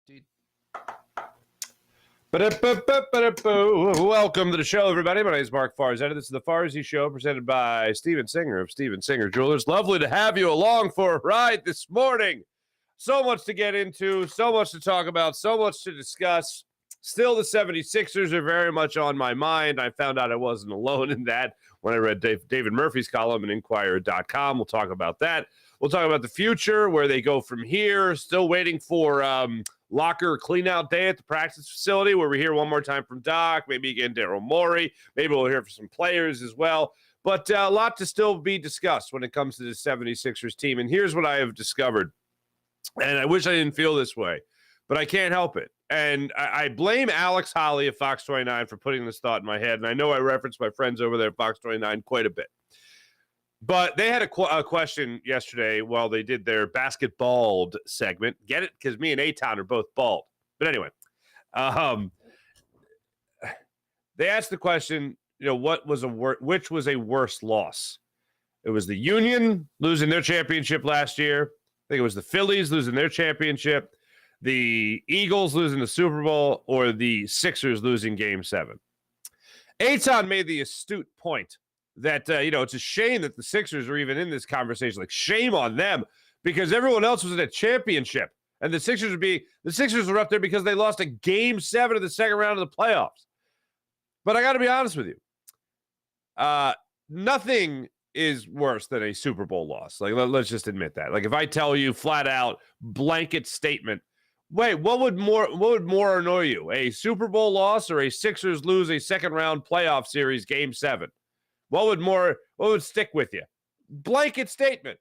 Welcome to the show, everybody. My name is Mark Farzy. This is the Farzy Show, presented by Steven Singer of Steven Singer Jewelers. Lovely to have you along for a ride this morning. So much to get into, so much to talk about, so much to discuss. Still, the 76ers are very much on my mind. I found out I wasn't alone in that when I read David Murphy's column in Inquirer.com. We'll talk about that. We'll talk about the future, where they go from here. Still waiting for locker clean-out day at the practice facility, where we hear one more time from Doc, maybe again Daryl Morey. Maybe we'll hear from some players as well. But a lot to still be discussed when it comes to the 76ers team. And here's what I have discovered. And I wish I didn't feel this way, but I can't help it. And I blame Alex Holly of Fox 29 for putting this thought in my head. And I know I referenced my friends over there at Fox 29 quite a bit. But they had a question yesterday while they did their basketball segment. Get it? Because me and Aton are both bald. But anyway, they asked the question, which was a worse loss? It was the Union losing their championship last year. I think it was the Phillies losing their championship, the Eagles losing the Super Bowl, or the Sixers losing Game 7. Aton made the astute point that, it's a shame that the Sixers are even in this conversation. Like, shame on them, because everyone else was in a championship. And the Sixers were up there because they lost a Game 7 of the second round of the playoffs. But I got to be honest with you. Nothing is worse than a Super Bowl loss. Like, let's just admit that. Like, if I tell you flat out, blanket statement, wait, what would more annoy you? A Super Bowl loss or a Sixers lose a second round playoff series Game 7? What would stick with you? Blanket statement.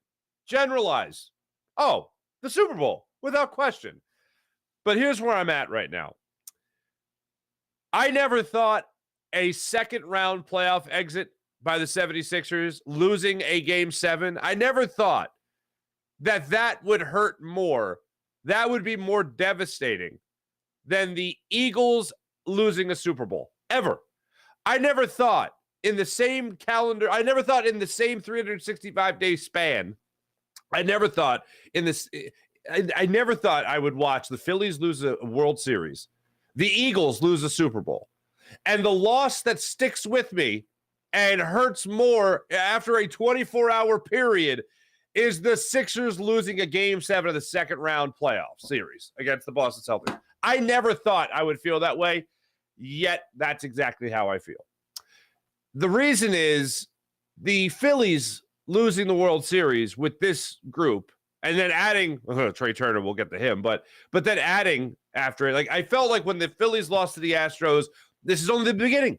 Generalize. Oh, the Super Bowl, without question. But here's where I'm at right now. I never thought a second round playoff exit by the 76ers, losing a Game 7, I never thought that would hurt more. That would be more devastating than the Eagles losing a Super Bowl, ever. I never thought in the same 365-day span, I never thought I would watch the Phillies lose a World Series, the Eagles lose a Super Bowl, and the loss that sticks with me and hurts more after a 24-hour period is the Sixers losing a Game 7 of the second round playoff series against the Boston Celtics. I never thought I would feel that way, yet that's exactly how I feel. The reason is the Phillies losing the World Series with this group and then adding Trey Turner, we'll get to him, but then adding after it. Like, I felt like when the Phillies lost to the Astros, this is only the beginning.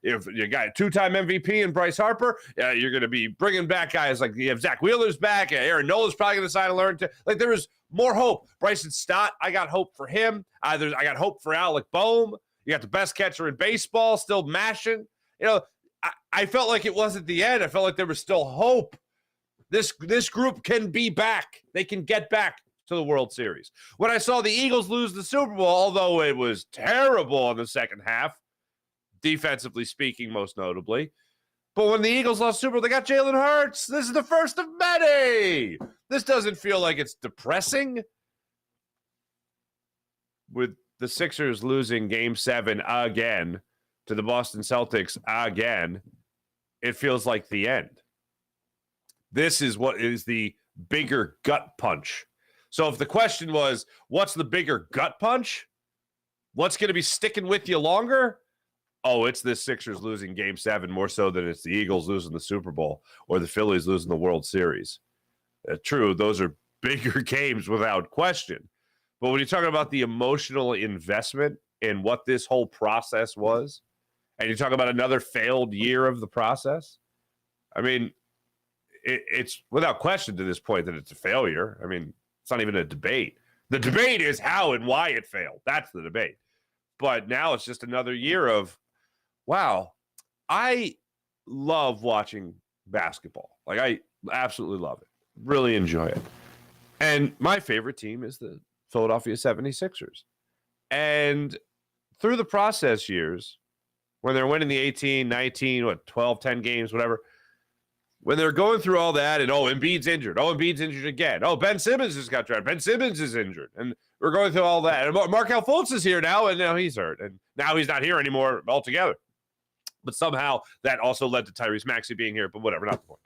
If you got a two-time MVP in Bryce Harper, you're going to be bringing back guys like you have Zach Wheeler's back. Aaron Nola's probably going to sign and learn to. Like, there was more hope. Bryson Stott, I got hope for him. I got hope for Alec Boehm. You got the best catcher in baseball still mashing. I felt like it wasn't the end. I felt like there was still hope. This group can be back. They can get back to the World Series. When I saw the Eagles lose the Super Bowl, although it was terrible in the second half, defensively speaking, most notably, but when the Eagles lost Super Bowl, they got Jalen Hurts. This is the first of many. This doesn't feel like it's depressing. With the Sixers losing Game 7 again to the Boston Celtics again, it feels like the end. This is what is the bigger gut punch. So if the question was, what's the bigger gut punch? What's going to be sticking with you longer? Oh, it's the Sixers losing Game 7 more so than it's the Eagles losing the Super Bowl or the Phillies losing the World Series. True, those are bigger games without question. But when you're talking about the emotional investment in what this whole process was, and you talk about another failed year of the process, I mean, it's without question to this point that it's a failure. I mean, it's not even a debate. The debate is how and why it failed. That's the debate. But now it's just another year of, wow, I love watching basketball. Like, I absolutely love it. Really enjoy it. And my favorite team is the Philadelphia 76ers. And through the process years, when they're winning the 18, 19, 12, 10 games, whatever, when they're going through all that and, Embiid's injured. Embiid's injured again. Ben Simmons just got drafted. Ben Simmons is injured. And We're going through all that. And Markelle Fultz is here now, and now he's hurt. And now he's not here anymore altogether. But somehow that also led to Tyrese Maxey being here, but whatever, not the point.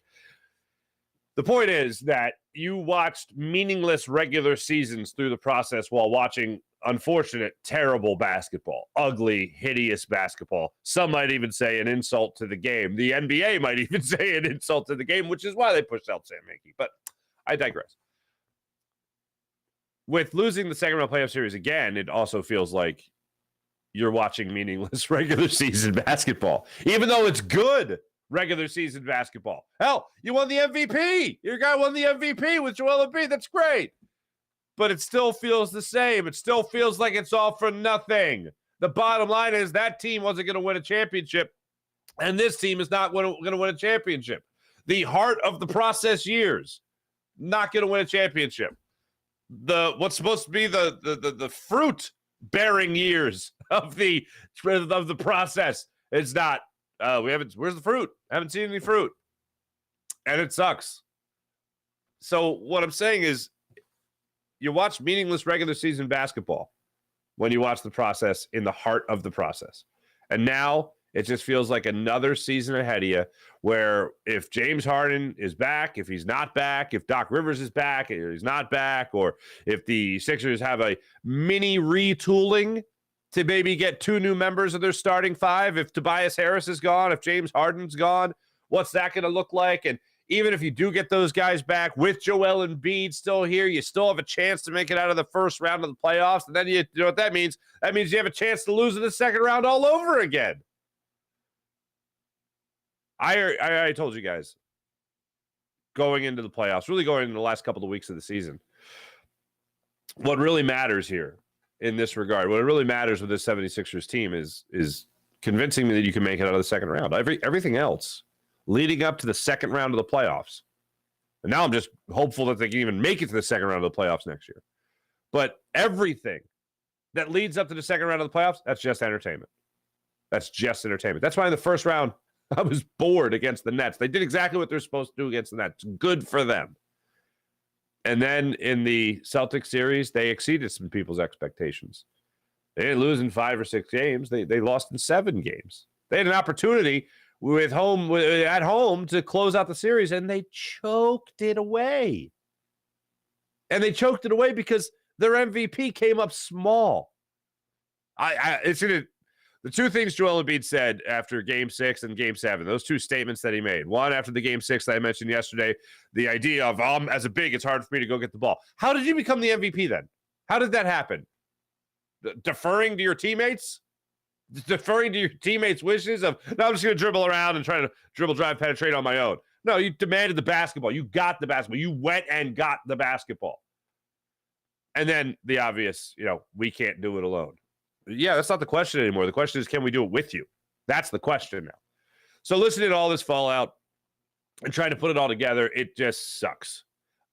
The point is that you watched meaningless regular seasons through the process while watching unfortunate, terrible basketball, ugly, hideous basketball. Some might even say an insult to the game. The NBA might even say an insult to the game, which is why they pushed out Sam Hinkie. But I digress. With losing the second round playoff series again, it also feels like you're watching meaningless regular season basketball, even though it's good regular season basketball. Hell, you won the MVP. Your guy won the MVP with Joel Embiid. That's great. But it still feels the same. It still feels like it's all for nothing. The bottom line is that team wasn't going to win a championship, and this team is not going to win a championship. The heart of the process years, not going to win a championship. What's supposed to be the fruit bearing years of the process. It's not. Where's the fruit? Haven't seen any fruit. And it sucks. So what I'm saying is you watch meaningless regular season basketball when you watch the process in the heart of the process. And now it just feels like another season ahead of you where if James Harden is back, if he's not back, if Doc Rivers is back, or he's not back, or if the Sixers have a mini retooling to maybe get 2 new members of their starting 5, if Tobias Harris is gone, if James Harden's gone, what's that going to look like? And even if you do get those guys back with Joel Embiid still here, you still have a chance to make it out of the first round of the playoffs. And then you know what that means? That means you have a chance to lose in the second round all over again. I told you guys, going into the playoffs, really going into the last couple of weeks of the season, what really matters here in this regard, what really matters with this 76ers team is convincing me that you can make it out of the second round. Everything else leading up to the second round of the playoffs. And now I'm just hopeful that they can even make it to the second round of the playoffs next year. But everything that leads up to the second round of the playoffs, that's just entertainment. That's just entertainment. That's why in the first round, I was bored against the Nets. They did exactly what they're supposed to do against the Nets. Good for them. And then in the Celtics series, they exceeded some people's expectations. They didn't lose in 5 or 6 games. They lost in 7 games. They had an opportunity at home to close out the series, and they choked it away. And they choked it away because their MVP came up small. The 2 things Joel Embiid said after Game 6 and Game 7, those 2 statements that he made. One, after the Game 6 that I mentioned yesterday, the idea of, as a big, it's hard for me to go get the ball. How did you become the MVP then? How did that happen? Deferring to your teammates? Deferring to your teammates' wishes of, no, I'm just going to dribble around and try to dribble, drive, penetrate on my own. No, you demanded the basketball. You got the basketball. You went and got the basketball. And then the obvious, we can't do it alone. Yeah, that's not the question anymore. The question is, can we do it with you? That's the question now. So listening to all this fallout and trying to put it all together, it just sucks.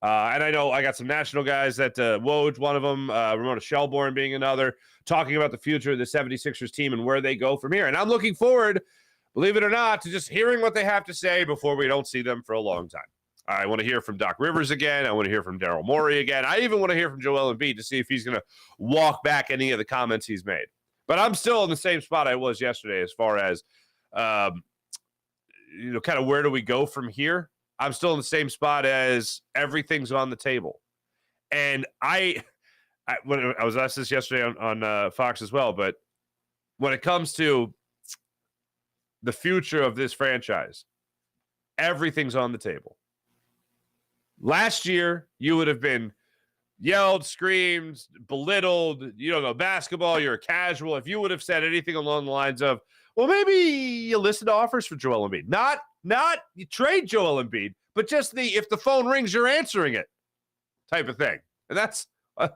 And I know I got some national guys that Woj, one of them, Ramona Shelbourne being another, talking about the future of the 76ers team and where they go from here. And I'm looking forward, believe it or not, to just hearing what they have to say before we don't see them for a long time. I want to hear from Doc Rivers again. I want to hear from Daryl Morey again. I even want to hear from Joel Embiid to see if he's going to walk back any of the comments he's made. But I'm still in the same spot I was yesterday as far as, kind of where do we go from here? I'm still in the same spot as everything's on the table. And I was asked this yesterday on Fox as well, but when it comes to the future of this franchise, everything's on the table. Last year, you would have been yelled, screamed, belittled. You don't know basketball. You're a casual. If you would have said anything along the lines of, well, maybe you listen to offers for Joel Embiid. Not you trade Joel Embiid, but just if the phone rings, you're answering it type of thing. And that's all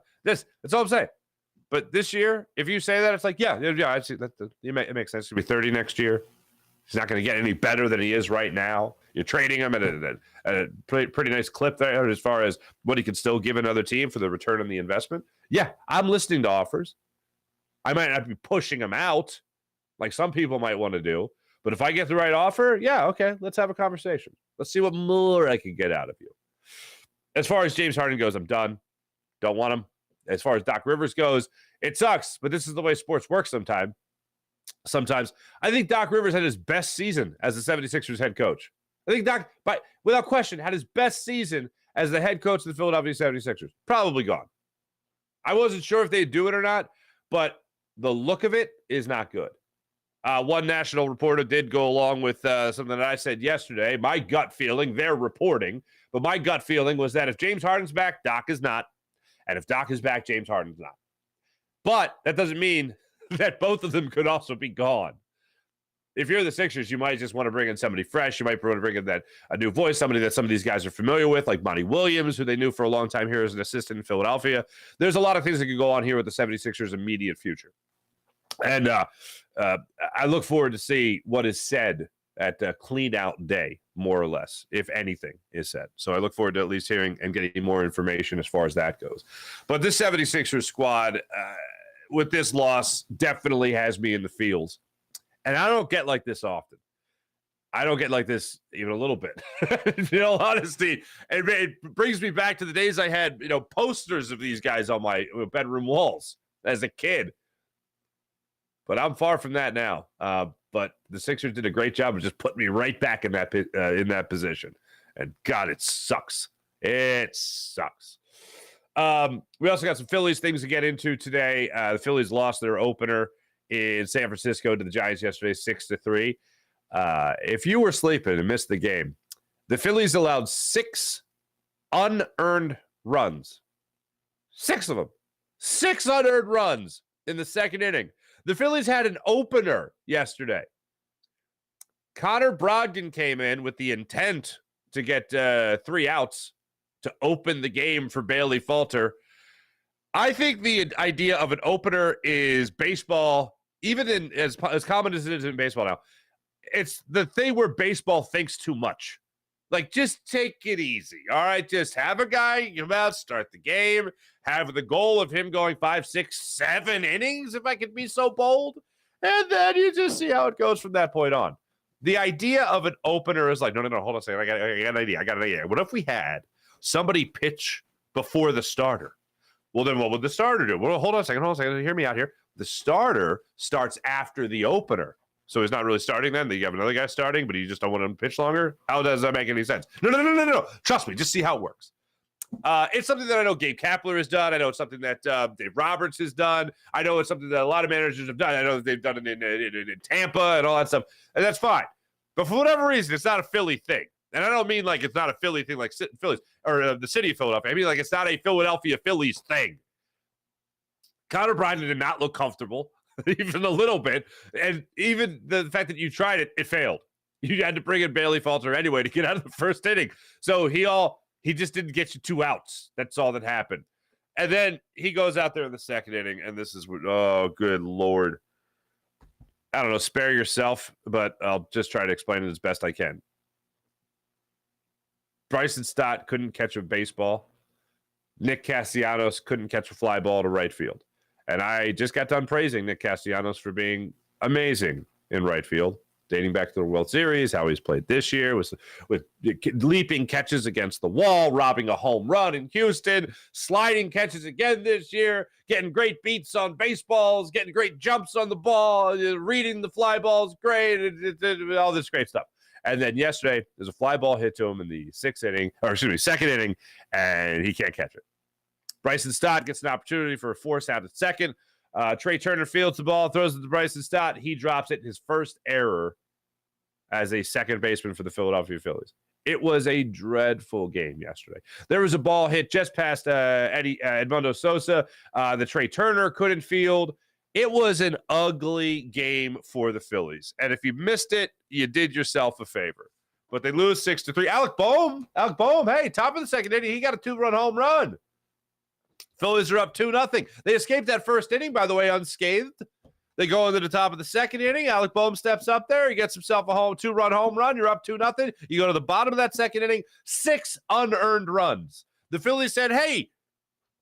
I'm saying. But this year, if you say that, it's like, yeah, I see that. It makes sense. He'll be 30 next year. He's not going to get any better than he is right now. You're trading him at a pretty nice clip there as far as what he could still give another team for the return on the investment. Yeah, I'm listening to offers. I might not be pushing him out like some people might want to do. But if I get the right offer, yeah, okay, let's have a conversation. Let's see what more I can get out of you. As far as James Harden goes, I'm done. Don't want him. as far as Doc Rivers goes, it sucks, but this is the way sports work sometimes. I think Doc Rivers had his best season as the 76ers head coach. I think Doc, but without question, had his best season as the head coach of the Philadelphia 76ers. Probably gone. I wasn't sure if they'd do it or not, but the look of it is not good. One national reporter did go along with something that I said yesterday. My gut feeling, they're reporting, but my gut feeling was that if James Harden's back, Doc is not. And if Doc is back, James Harden's not. But that doesn't mean that both of them could also be gone. If you're the Sixers, you might just want to bring in somebody fresh. You might want to bring in a new voice, somebody that some of these guys are familiar with, like Monty Williams, who they knew for a long time here as an assistant in Philadelphia. There's a lot of things that could go on here with the 76ers' immediate future. And I look forward to see what is said at clean out day, more or less, if anything is said. So I look forward to at least hearing and getting more information as far as that goes. But this 76ers squad, with this loss, definitely has me in the feels. And I don't get like this often. I don't get like this even a little bit. In all honesty, it brings me back to the days I had, posters of these guys on my bedroom walls as a kid. But I'm far from that now. But the Sixers did a great job of just putting me right back in that position. And God, it sucks. It sucks. We also got some Phillies things to get into today. The Phillies lost their opener in San Francisco to the Giants yesterday, 6-3. If you were sleeping and missed the game, the Phillies allowed 6 unearned runs. 6 of them. 6 unearned runs in the second inning. The Phillies had an opener yesterday. Connor Brogdon came in with the intent to get 3 outs to open the game for Bailey Falter. I think the idea of an opener is baseball, even in as common as it is in baseball now. It's the thing where baseball thinks too much. Like, just take it easy. All right, just have a guy come out, start the game, have the goal of him going 5, 6, 7 innings, if I could be so bold, and then you just see how it goes from that point on. The idea of an opener is like, no, hold on a second. I got an idea. What if we had somebody pitch before the starter? Well, then what would the starter do? Well, hold on a second. Hear me out here. The starter starts after the opener. So he's not really starting then. You have another guy starting, but you just don't want him to pitch longer? How does that make any sense? No. Trust me. Just see how it works. It's something that I know Gabe Kapler has done. I know it's something that Dave Roberts has done. I know it's something that a lot of managers have done. I know that they've done it in Tampa and all that stuff. And that's fine. But for whatever reason, it's not a Philly thing. And I don't mean like it's not a Philly thing like Phillies or the city of Philadelphia. I mean like it's not a Philadelphia Phillies thing. Connor Brogdon did not look comfortable, even a little bit. And even the fact that you tried it, it failed. You had to bring in Bailey Falter anyway to get out of the first inning. So he just didn't get you 2 outs. That's all that happened. And then he goes out there in the second inning, and this is what, oh, good Lord. I don't know, spare yourself, but I'll just try to explain it as best I can. Bryson Stott couldn't catch a baseball. Nick Castellanos couldn't catch a fly ball to right field. And I just got done praising Nick Castellanos for being amazing in right field, dating back to the World Series, how he's played this year with leaping catches against the wall, robbing a home run in Houston, sliding catches again this year, getting great beats on baseballs, getting great jumps on the ball, reading the fly balls, great, all this great stuff. And then yesterday, there's a fly ball hit to him in the second inning, and he can't catch it. Bryson Stott gets an opportunity for a force out at second. Trey Turner fields the ball, throws it to Bryson Stott. He drops it, his first error as a second baseman for the Philadelphia Phillies. It was a dreadful game yesterday. There was a ball hit just past Edmundo Sosa. The Trey Turner couldn't field. It was an ugly game for the Phillies. And if you missed it, you did yourself a favor. But they lose 6-3. Alec Boehm, hey, top of the second inning, he got a 2-run home run. Phillies are up 2-0. They escaped that first inning, by the way, unscathed. They go into the top of the second inning. Alec Boehm steps up there. He gets himself a 2-run home run. You're up 2-0. You go to the bottom of that second inning, 6 unearned runs. The Phillies said, hey,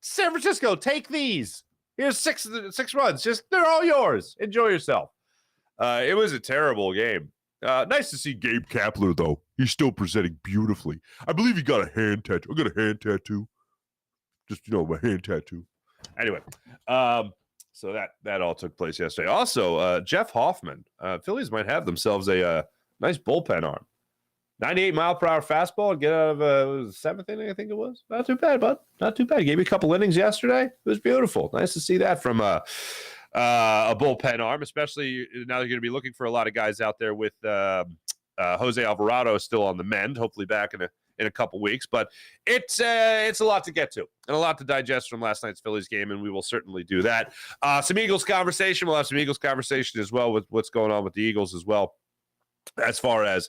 San Francisco, take these. Here's 6 runs. They're all yours. Enjoy yourself. It was a terrible game. Nice to see Gabe Kapler, though. He's still presenting beautifully. I believe he got a hand tattoo. I got a hand tattoo. Just, my hand tattoo. Anyway, so that all took place yesterday. Also, Jeff Hoffman, Phillies might have themselves a nice bullpen arm. 98-mile-per-hour fastball and get out of the seventh inning, I think it was. Not too bad, bud. Not too bad. Gave me a couple innings yesterday. It was beautiful. Nice to see that from a bullpen arm, especially now they're going to be looking for a lot of guys out there with Jose Alvarado still on the mend, hopefully back in a couple weeks. But it's a lot to get to and a lot to digest from last night's Phillies game, and we will certainly do that. Some Eagles conversation. We'll have some Eagles conversation as well with what's going on with the Eagles as well, as far as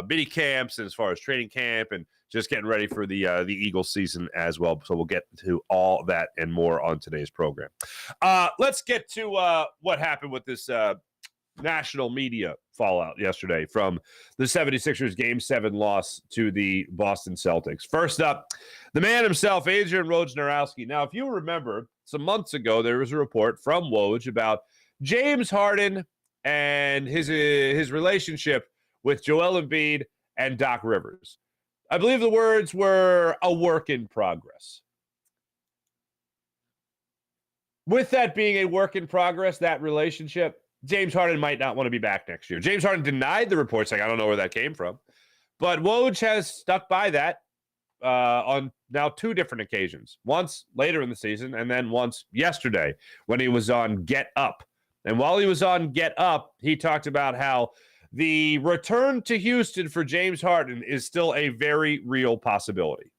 mini camps and as far as training camp and just getting ready for the Eagles season as well. So we'll get to all that and more on today's program. Let's get to what happened with this national media fallout yesterday from the 76ers Game 7 loss to the Boston Celtics. First up, the man himself, Adrian Wojnarowski. Now, if you remember, some months ago, there was a report from Woj about James Harden and his relationship with Joel Embiid and Doc Rivers. I believe the words were a work in progress. With that being a work in progress, that relationship, James Harden might not want to be back next year. James Harden denied the reports, like, I don't know where that came from. But Woj has stuck by that on now two different occasions. Once later in the season, and then once yesterday when he was on Get Up. And while he was on Get Up, he talked about how the return to Houston for James Harden is still a very real possibility.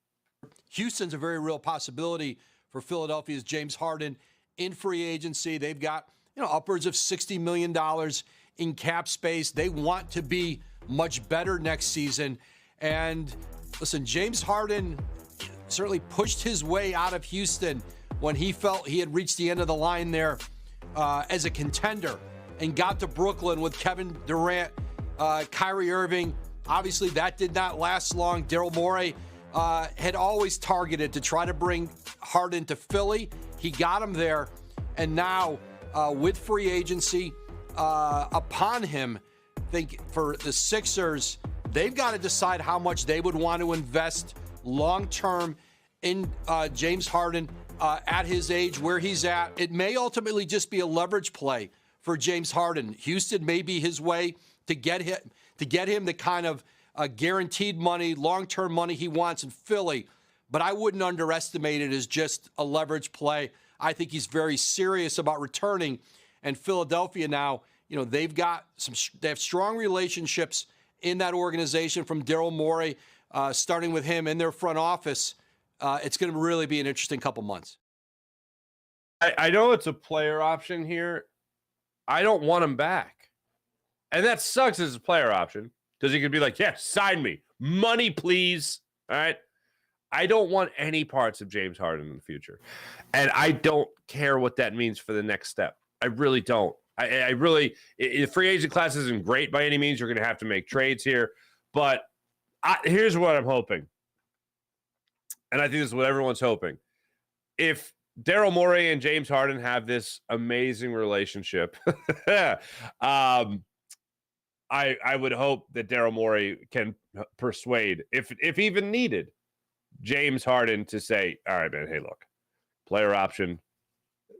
Houston's a very real possibility for Philadelphia's James Harden in free agency. They've got, upwards of $60 million in cap space. They want to be much better next season. And listen, James Harden certainly pushed his way out of Houston when he felt he had reached the end of the line there as a contender, and got to Brooklyn with Kevin Durant, Kyrie Irving. Obviously, that did not last long. Daryl Morey had always targeted to try to bring Harden to Philly. He got him there. And now, with free agency upon him, I think for the Sixers, they've got to decide how much they would want to invest long-term in James Harden at his age, where he's at. It may ultimately just be a leverage play for James Harden. Houston may be his way to get him the kind of guaranteed money, long-term money he wants in Philly. But I wouldn't underestimate it as just a leverage play. I think he's very serious about returning. And Philadelphia now, they have strong relationships in that organization from Daryl Morey, starting with him in their front office. It's going to really be an interesting couple months. I know it's a player option here. I don't want him back. And that sucks as a player option because he could be like, yeah, sign me. Money, please. All right. I don't want any parts of James Harden in the future. And I don't care what that means for the next step. I really don't. I really, the free agent class isn't great by any means. You're going to have to make trades here. But here's what I'm hoping. And I think this is what everyone's hoping. If Daryl Morey and James Harden have this amazing relationship, I would hope that Daryl Morey can persuade, if even needed, James Harden to say, all right, man, hey, look, player option,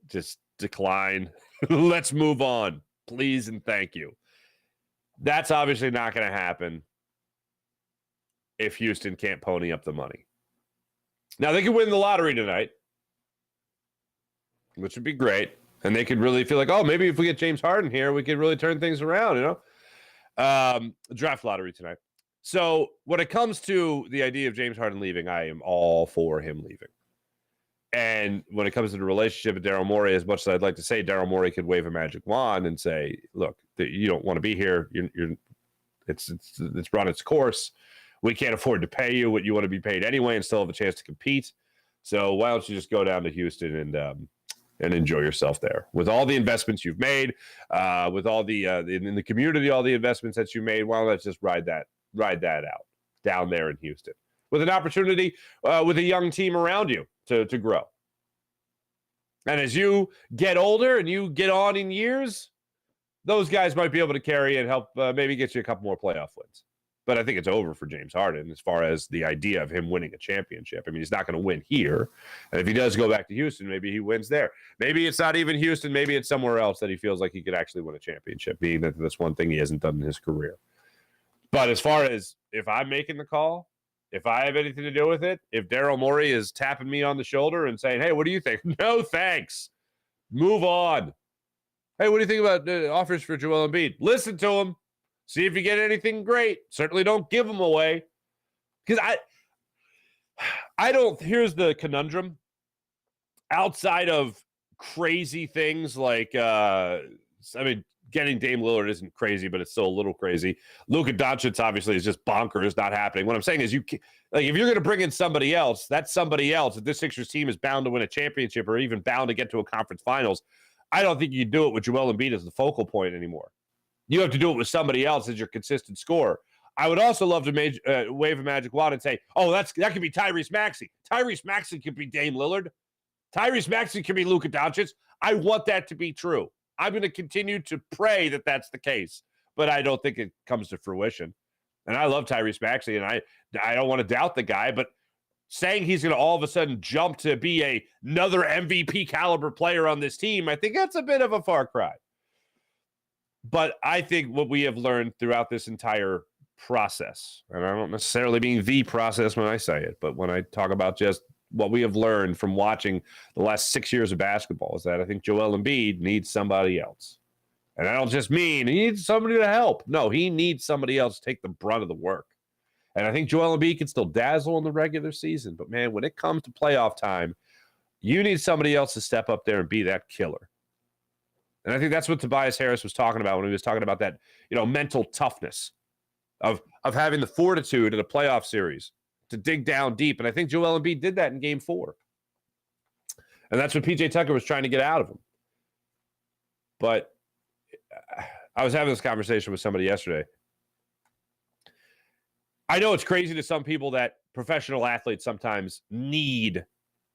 just decline. Let's move on, please and thank you. That's obviously not going to happen if Houston can't pony up the money. Now, they could win the lottery tonight, which would be great. And they could really feel like, oh, maybe if we get James Harden here, we could really turn things around, Draft lottery tonight. So when it comes to the idea of James Harden leaving, I am all for him leaving. And when it comes to the relationship with Daryl Morey, as much as I'd like to say Daryl Morey could wave a magic wand and say, look, you don't want to be here. It's run its course. We can't afford to pay you what you want to be paid anyway and still have a chance to compete. So why don't you just go down to Houston and enjoy yourself there with all the investments you've made, with all the in the community, all the investments that you made. Why don't you just ride that out down there in Houston with an opportunity with a young team around you to grow. And as you get older and you get on in years, those guys might be able to carry and help maybe get you a couple more playoff wins. But I think it's over for James Harden as far as the idea of him winning a championship. I mean, he's not going to win here. And if he does go back to Houston, maybe he wins there. Maybe it's not even Houston. Maybe it's somewhere else that he feels like he could actually win a championship, being that that's one thing he hasn't done in his career. But as far as if I'm making the call, if I have anything to do with it, if Daryl Morey is tapping me on the shoulder and saying, hey, what do you think? No, thanks. Move on. Hey, what do you think about the offers for Joel Embiid? Listen to him. See if you get anything great. Certainly don't give them away. Because I don't, here's the conundrum. Outside of crazy things like, getting Dame Lillard isn't crazy, but it's still a little crazy. Luka Doncic obviously is just bonkers, not happening. What I'm saying is if you're going to bring in somebody else, that's somebody else. If this Sixers team is bound to win a championship or even bound to get to a conference finals, I don't think you do it with Joel Embiid as the focal point anymore. You have to do it with somebody else as your consistent scorer. I would also love to wave a magic wand and say, oh, that could be Tyrese Maxey. Tyrese Maxey could be Dame Lillard. Tyrese Maxey could be Luka Doncic. I want that to be true. I'm going to continue to pray that that's the case, but I don't think it comes to fruition. And I love Tyrese Maxey, and I don't want to doubt the guy, but saying he's going to all of a sudden jump to be another MVP caliber player on this team, I think that's a bit of a far cry. But I think what we have learned throughout this entire process, and I don't necessarily mean the process when I say it, but when I talk about just what we have learned from watching the last 6 years of basketball, is that I think Joel Embiid needs somebody else. And I don't just mean he needs somebody to help. No, he needs somebody else to take the brunt of the work. And I think Joel Embiid can still dazzle in the regular season. But, man, when it comes to playoff time, you need somebody else to step up there and be that killer. And I think that's what Tobias Harris was talking about when he was talking about that, mental toughness of having the fortitude in a playoff series to dig down deep. And I think Joel Embiid did that in Game 4. And that's what P.J. Tucker was trying to get out of him. But I was having this conversation with somebody yesterday. I know it's crazy to some people that professional athletes sometimes need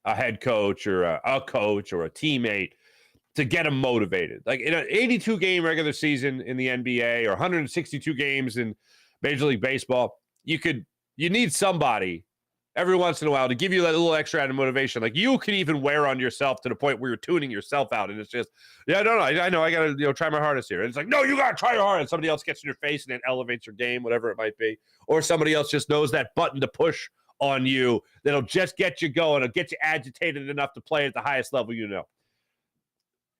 a head coach or a coach or a teammate to get them motivated. Like in an 82-game regular season in the NBA or 162 games in Major League Baseball, you need somebody every once in a while to give you that little extra added motivation. Like you can even wear on yourself to the point where you're tuning yourself out. And it's just, I know, I got to try my hardest here. And it's like, no, you got to try hard. And somebody else gets in your face and it elevates your game, whatever it might be. Or somebody else just knows that button to push on you that'll just get you going. It'll get you agitated enough to play at the highest level you know.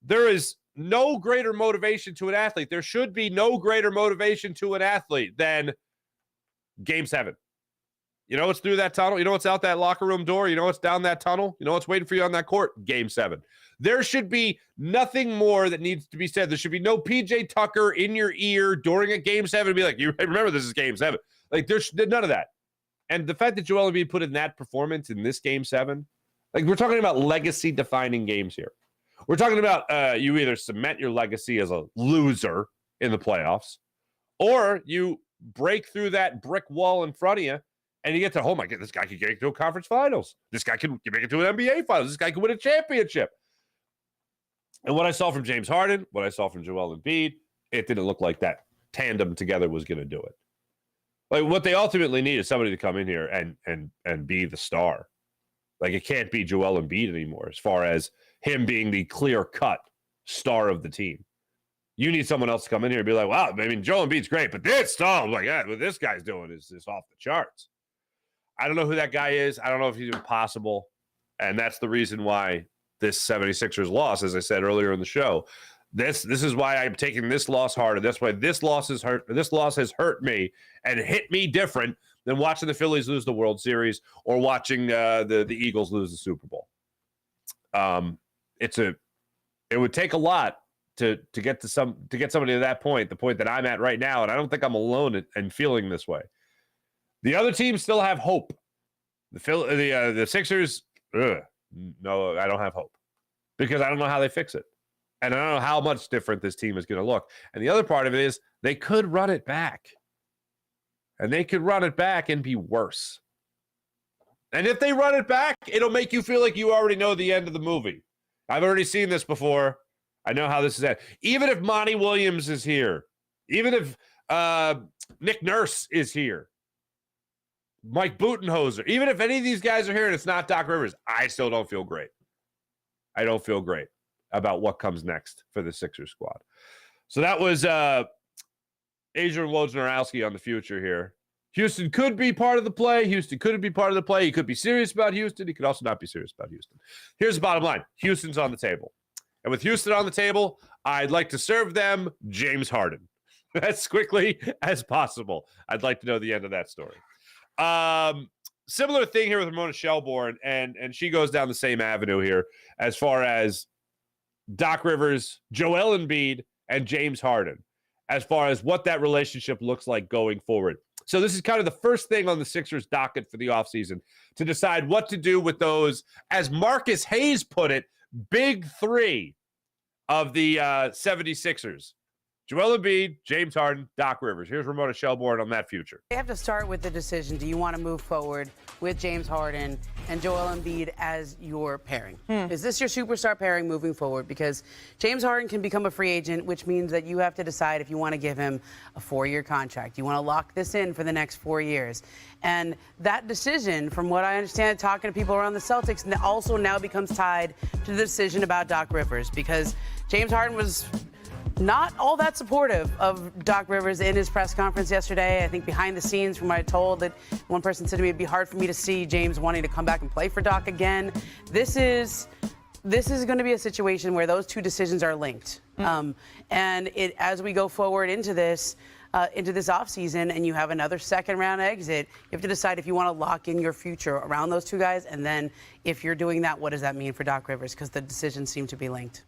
There is no greater motivation to an athlete. There should be no greater motivation to an athlete than Game 7. You know what's through that tunnel? You know what's out that locker room door? You know what's down that tunnel? You know what's waiting for you on that court? Game 7. There should be nothing more that needs to be said. There should be no P.J. Tucker in your ear during a Game 7 to be like, you remember this is Game 7. Like, there's none of that. And the fact that Joel Embiid put in that performance in this Game 7, like, we're talking about legacy-defining games here. We're talking about you either cement your legacy as a loser in the playoffs, or you break through that brick wall in front of you, and you get to, oh my God, this guy could get to a conference finals. This guy can make it to an NBA finals. This guy can win a championship. And what I saw from James Harden, what I saw from Joel Embiid, it didn't look like that tandem together was going to do it. Like what they ultimately need is somebody to come in here and be the star. Like it can't be Joel Embiid anymore as far as him being the clear-cut star of the team. You need someone else to come in here and be like, wow, I mean, Joel Embiid's great, but this star, like, yeah, what this guy's doing is off the charts. I don't know who that guy is. I don't know if he's impossible. And that's the reason why this 76ers loss, as I said earlier in the show, this is why I'm taking this loss harder. That's why this loss has hurt me and hit me different than watching the Phillies lose the World Series or watching the Eagles lose the Super Bowl. It would take a lot to get somebody to that point, the point that I'm at right now, and I don't think I'm alone in feeling this way. The other teams still have hope. The Sixers, no, I don't have hope because I don't know how they fix it, and I don't know how much different this team is going to look. And the other part of it is they could run it back, and they could run it back and be worse. And if they run it back, it'll make you feel like you already know the end of the movie. I've already seen this before. I know how this is at. Even if Monty Williams is here, even if Nick Nurse is here. Mike Budenholzer. Even if any of these guys are here and it's not Doc Rivers, I still don't feel great. I don't feel great about what comes next for the Sixers squad. So that was Adrian Wojnarowski on the future here. Houston could be part of the play. Houston couldn't be part of the play. He could be serious about Houston. He could also not be serious about Houston. Here's the bottom line. Houston's on the table. And with Houston on the table, I'd like to serve them James Harden as quickly as possible. I'd like to know the end of that story. Similar thing here with Ramona Shelbourne, and she goes down the same avenue here as far as Doc Rivers, Joel Embiid, and James Harden, as far as what that relationship looks like going forward. So this is kind of the first thing on the Sixers docket for the offseason to decide what to do with those, as Marcus Hayes put it, big three of the 76ers. Joel Embiid, James Harden, Doc Rivers. Here's Ramona Shelbourne on that future. You have to start with the decision. Do you want to move forward with James Harden and Joel Embiid as your pairing? Is this your superstar pairing moving forward? Because James Harden can become a free agent, which means that you have to decide if you want to give him a 4-year contract. You want to lock this in for the next 4 years. And that decision, from what I understand, talking to people around the Celtics, also now becomes tied to the decision about Doc Rivers, because James Harden was not all that supportive of Doc Rivers in his press conference yesterday. I think behind the scenes, from what I told, that one person said to me, it'd be hard for me to see James wanting to come back and play for Doc again. This is going to be a situation where those two decisions are linked. And as we go forward into this offseason and you have another second-round exit, you have to decide if you want to lock in your future around those two guys. And then if you're doing that, what does that mean for Doc Rivers? Because the decisions seem to be linked.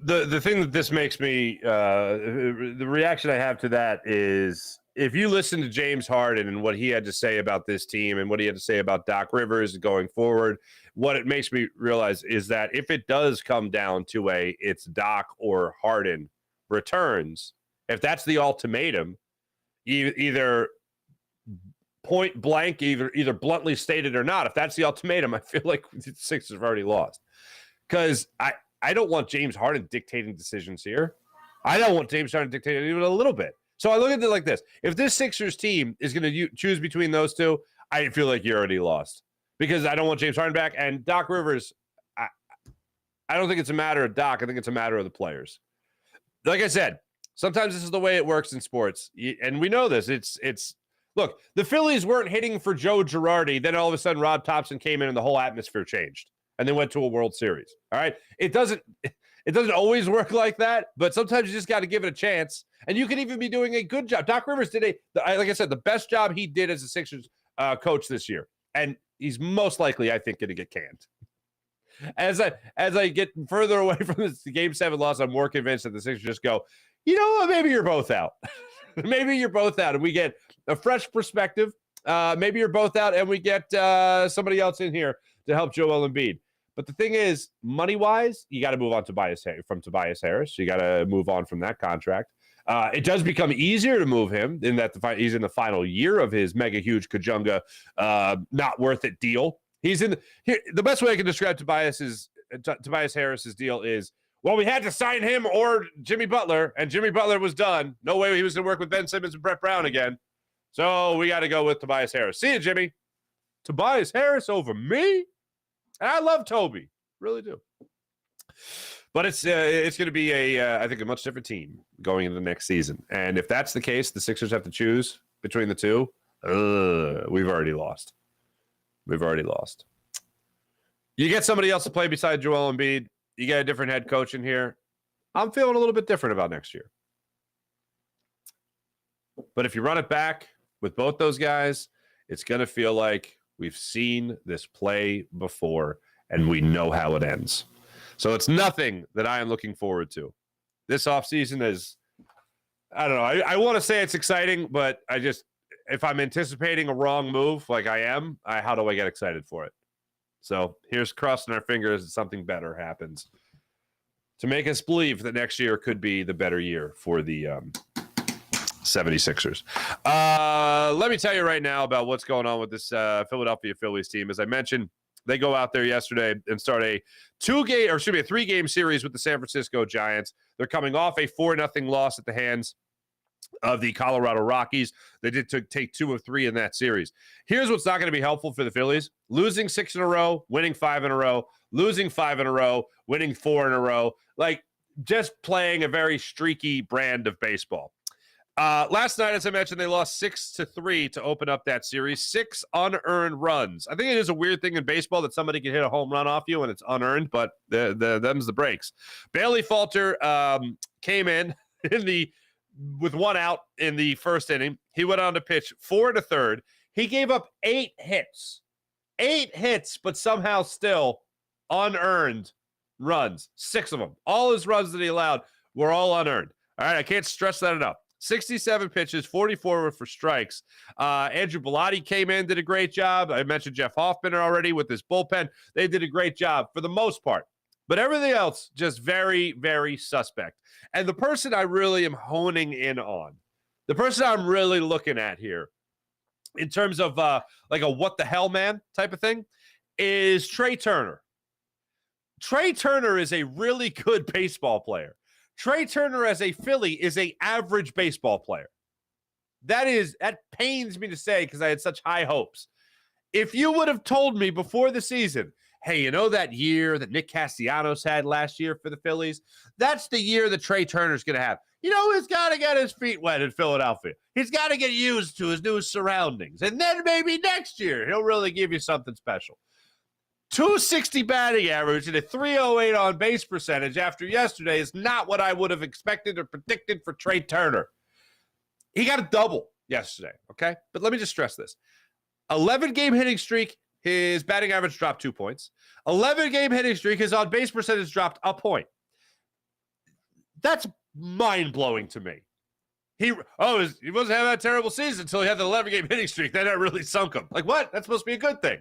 The thing that this makes me, the reaction I have to that is, if you listen to James Harden and what he had to say about this team and what he had to say about Doc Rivers going forward, what it makes me realize is that if it does come down to it's Doc or Harden returns, if that's the ultimatum, either point blank, either bluntly stated or not, if that's the ultimatum, I feel like the Sixers have already lost. Because I don't want James Harden dictating decisions here. I don't want James Harden dictating even a little bit. So I look at it like this. If this Sixers team is going to choose between those two, I feel like you're already lost. Because I don't want James Harden back. And Doc Rivers, I don't think it's a matter of Doc. I think it's a matter of the players. Like I said, sometimes this is the way it works in sports. And we know this. It's look, the Phillies weren't hitting for Joe Girardi. Then all of a sudden, Rob Thomson came in and the whole atmosphere changed. And they went to a World Series. All right. It doesn't always work like that, but sometimes you just got to give it a chance. And you can even be doing a good job. Doc Rivers did like I said, the best job he did as a Sixers coach this year. And he's most likely, I think, going to get canned. As I get further away from this Game 7 loss, I'm more convinced that the Sixers just go, you know what, maybe you're both out. Maybe you're both out and we get a fresh perspective. Maybe you're both out and we get somebody else in here to help Joel Embiid. But the thing is, money-wise, you got to move on from Tobias Harris. You got to move on from that contract. It does become easier to move him in that he's in the final year of his mega huge Kajunga not worth it deal. He's in here. The best way I can describe Tobias Harris's deal is, well, we had to sign him or Jimmy Butler, and Jimmy Butler was done. No way he was going to work with Ben Simmons and Brett Brown again. So we got to go with Tobias Harris. See you, Jimmy. Tobias Harris over me? And I love Toby, really do. But it's going to be I think a much different team going into the next season. And if that's the case, the Sixers have to choose between the two. We've already lost. You get somebody else to play beside Joel Embiid. You get a different head coach in here. I'm feeling a little bit different about next year. But if you run it back with both those guys, it's going to feel like we've seen this play before, and we know how it ends. So it's nothing that I am looking forward to. This offseason is, I don't know. I want to say it's exciting, but if I'm anticipating a wrong move like I am, how do I get excited for it? So here's crossing our fingers that something better happens to make us believe that next year could be the better year for the 76ers. Let me tell you right now about what's going on with this Philadelphia Phillies team. As I mentioned, they go out there yesterday and start a 3-game series with the San Francisco Giants. They're coming off a 4-0 loss at the hands of the Colorado Rockies. They did take 2 of 3 in that series. Here's what's not going to be helpful for the Phillies. Losing 6 in a row, winning 5 in a row, losing 5 in a row, winning 4 in a row. Like, just playing a very streaky brand of baseball. Last night, as I mentioned, they lost 6-3 to open up that series. 6 unearned runs. I think it is a weird thing in baseball that somebody can hit a home run off you and it's unearned, but them's the breaks. Bailey Falter came in with 1 out in the first inning. He went on to pitch 4 1/3. He gave up 8 hits. 8 hits, but somehow still unearned runs. 6 of them. All his runs that he allowed were all unearned. All right, I can't stress that enough. 67 pitches, 44 were for strikes. Andrew Bellotti came in, did a great job. I mentioned Jeff Hoffman already with his bullpen. They did a great job for the most part. But everything else, just very, very suspect. And the person I really am honing in on, the person I'm really looking at here, in terms of like a what the hell man type of thing, is Trey Turner. Trey Turner is a really good baseball player. Trey Turner as a Philly is an average baseball player. That pains me to say because I had such high hopes. If you would have told me before the season, hey, you know that year that Nick Castellanos had last year for the Phillies? That's the year that Trey Turner's going to have. You know, he's got to get his feet wet in Philadelphia. He's got to get used to his new surroundings. And then maybe next year, he'll really give you something special. 260 batting average and a 308 on base percentage after yesterday is not what I would have expected or predicted for Trey Turner. He got a double yesterday, okay? But let me just stress this. 11-game hitting streak, his batting average dropped 2 points. 11-game hitting streak, his on base percentage dropped a point. That's mind-blowing to me. He wasn't having that terrible season until he had the 11-game hitting streak. Then that really sunk him. Like, what? That's supposed to be a good thing.